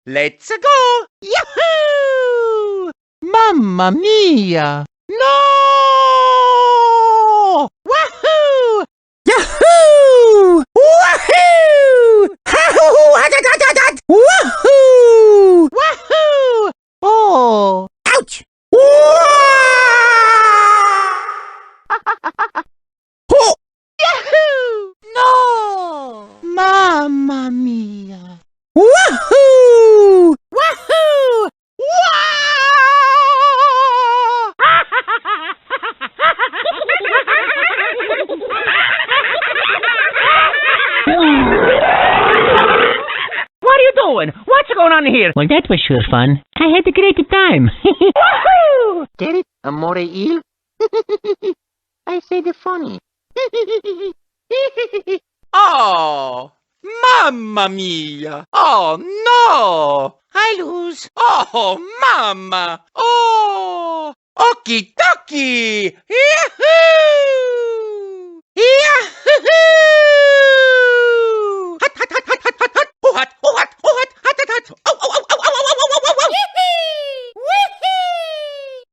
Let's go! Yahoo! Mamma mia! No! Wahoo! Yahoo! Wahoo! Wahoo! Wahoo! Oh! Ouch! Oh! Yahoo! No! Mamma mia! Wahoo! Wahoo! What are you doing? What's going on here? Well, that was sure fun. I had a great time. Wahoo! Get it? Amore il? I said it funny. Oh! Mamma mia! Oh no! I lose! Oh, mamma! Oh! Okie dokie! Yahoo!